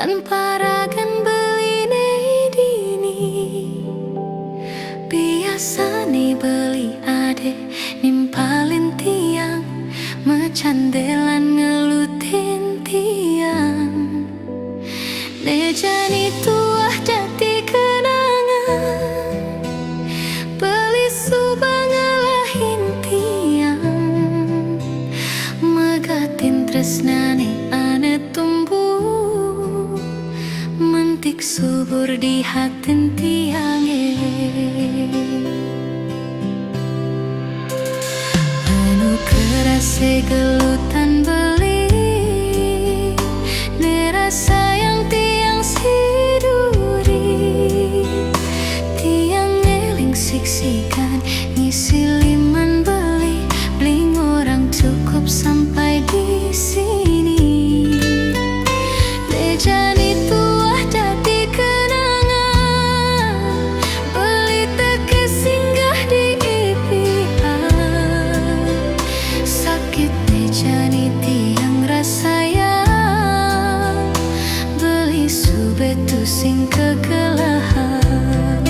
Paragan beline dini biasane beli ade nimpalin tiang, mecandelan ngelutin tiang. Nejani tuah jati kenangan, beli subang ngelahin tiang, megatin tresnane ane tumbuh, mentik subur di hatin tiange. Anu kerase gelutan beli, nerasa yang tiang siduri, tiang ngeling siksikan ngisi liman beli, bling orang cukup sampai di sini. Nejani tuah jati kenangan, beli teke singgah di impian. Sakit nejani tiang rasayang, beli subetu sing kegelahan.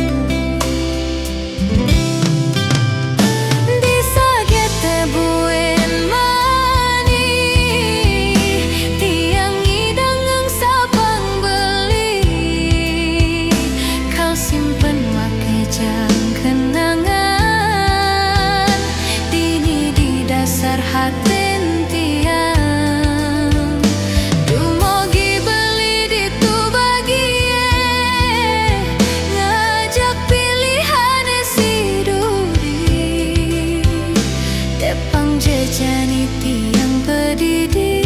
Disagete buen mani, tiang ngidang ang sabang beli, kau simpen make jang kenangan, dini di dasar hatin tiang. Dumogi beli ditu bagie, ngajak pilihan si duri, depang jejani tiang pedidi,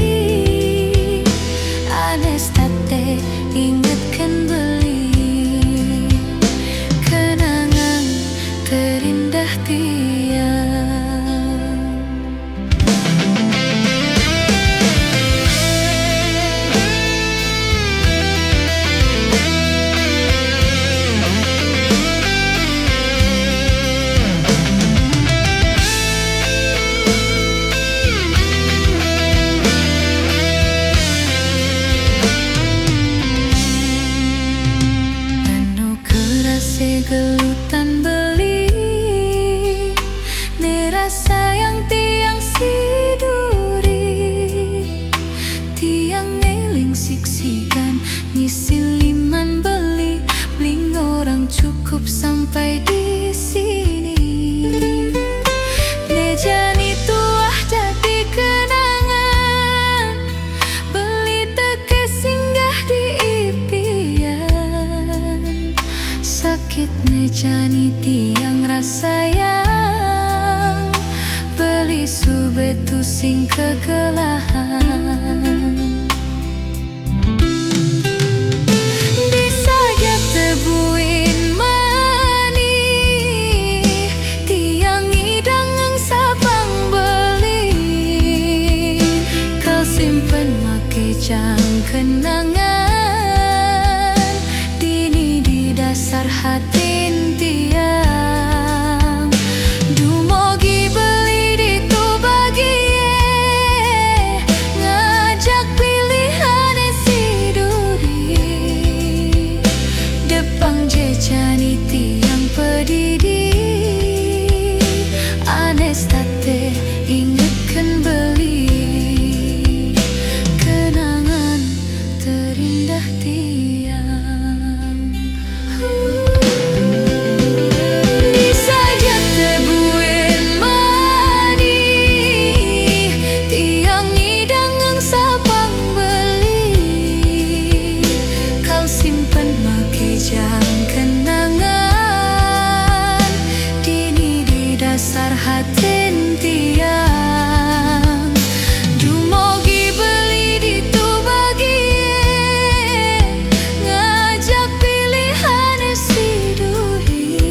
anestate ingetkan beli, kenangan terindah tiang. Anu kerase gelutan beli, nerasa yang tiang siduri, tiang ngeling siksikan ngisi liman beli, bling orang cukup sampai di sini. Nejani tuah jati kenangan, beli teke singgah di impian. Sakit nejani tiang rasayang, beli subetu sing kegelahan. Disagete buin mani, tiang ngidang ang sabang beli, kau simpen make jang kenangan, dini di dasar hatin tiang. Dumogi beli ditu bagie, ngajak pilihan si duri, depang jejani tiang pedidi, anestate ingetkan beli, kenangan terindah tiang. Disagete buen mani, tiang ngidang ang sabang beli, kau simpen make jang kenangan, dini di dasar hatin tiang. Dumogi beli ditu bagie, ngajak pilihan si duri,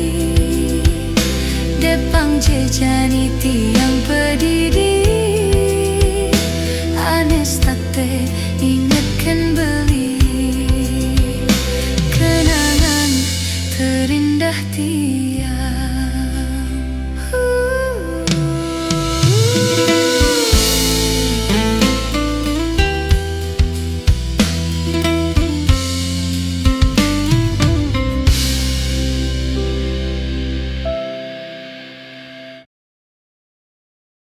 depang jejani tiang pedidi, anestate ingetkan